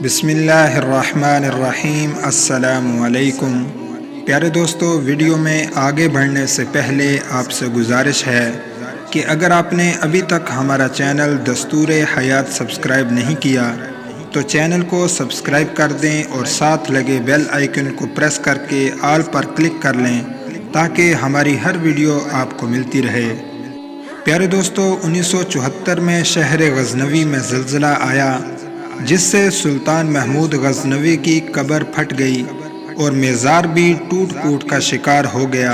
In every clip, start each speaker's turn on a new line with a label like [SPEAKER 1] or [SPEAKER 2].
[SPEAKER 1] بسم اللہ الرحمن الرحیم۔ السلام علیکم۔ پیارے دوستو، ویڈیو میں آگے بڑھنے سے پہلے آپ سے گزارش ہے کہ اگر آپ نے ابھی تک ہمارا چینل دستور حیات سبسکرائب نہیں کیا تو چینل کو سبسکرائب کر دیں اور ساتھ لگے بیل آئیکن کو پریس کر کے آل پر کلک کر لیں تاکہ ہماری ہر ویڈیو آپ کو ملتی رہے۔ پیارے دوستو، 1974 میں شہر غزنوی میں زلزلہ آیا جس سے سلطان محمود غزنوی کی قبر پھٹ گئی اور مزار بھی ٹوٹ پھوٹ کا شکار ہو گیا۔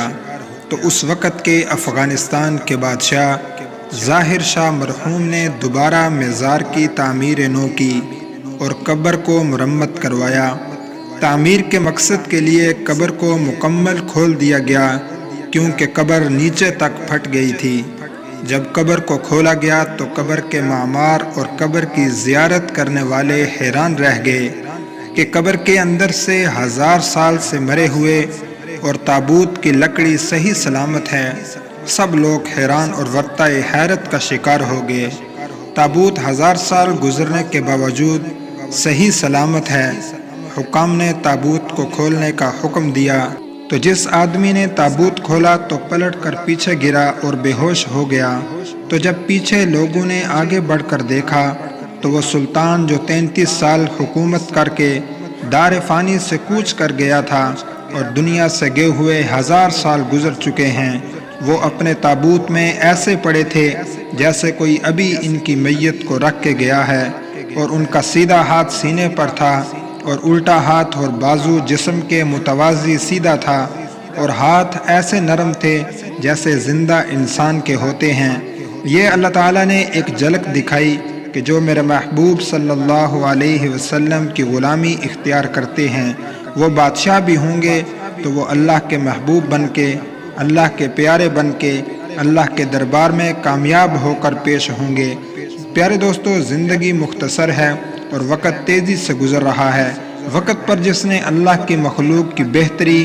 [SPEAKER 1] تو اس وقت کے افغانستان کے بادشاہ ظاہر شاہ مرحوم نے دوبارہ مزار کی تعمیر نو کی اور قبر کو مرمت کروایا۔ تعمیر کے مقصد کے لیے قبر کو مکمل کھول دیا گیا کیونکہ قبر نیچے تک پھٹ گئی تھی۔ جب قبر کو کھولا گیا تو قبر کے معمار اور قبر کی زیارت کرنے والے حیران رہ گئے کہ قبر کے اندر سے 1000 سال سے مرے ہوئے اور تابوت کی لکڑی صحیح سلامت ہے۔ سب لوگ حیران اور ورطہ حیرت کا شکار ہو گئے۔ تابوت 1000 سال گزرنے کے باوجود صحیح سلامت ہے۔ حکام نے تابوت کو کھولنے کا حکم دیا تو جس آدمی نے تابوت کھولا تو پلٹ کر پیچھے گرا اور بے ہوش ہو گیا۔ تو جب پیچھے لوگوں نے آگے بڑھ کر دیکھا تو وہ سلطان جو 33 سال حکومت کر کے دار فانی سے کوچ کر گیا تھا اور دنیا سے گئے ہوئے 1000 سال گزر چکے ہیں، وہ اپنے تابوت میں ایسے پڑے تھے جیسے کوئی ابھی ان کی میت کو رکھ کے گیا ہے، اور ان کا سیدھا ہاتھ سینے پر تھا اور الٹا ہاتھ اور بازو جسم کے متوازی سیدھا تھا، اور ہاتھ ایسے نرم تھے جیسے زندہ انسان کے ہوتے ہیں۔ یہ اللہ تعالیٰ نے ایک جھلک دکھائی کہ جو میرے محبوب صلی اللہ علیہ وسلم کی غلامی اختیار کرتے ہیں وہ بادشاہ بھی ہوں گے تو وہ اللہ کے محبوب بن کے، اللہ کے پیارے بن کے، اللہ کے دربار میں کامیاب ہو کر پیش ہوں گے۔ پیارے دوستو، زندگی مختصر ہے اور وقت تیزی سے گزر رہا ہے۔ وقت پر جس نے اللہ کی مخلوق کی بہتری،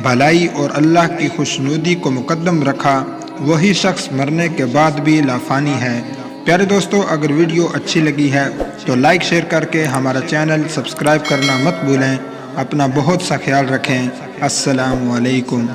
[SPEAKER 1] بھلائی اور اللہ کی خوشنودی کو مقدم رکھا وہی شخص مرنے کے بعد بھی لافانی ہے۔ پیارے دوستو، اگر ویڈیو اچھی لگی ہے تو لائک شیئر کر کے ہمارا چینل سبسکرائب کرنا مت بھولیں۔ اپنا بہت سا خیال رکھیں۔ السلام علیکم۔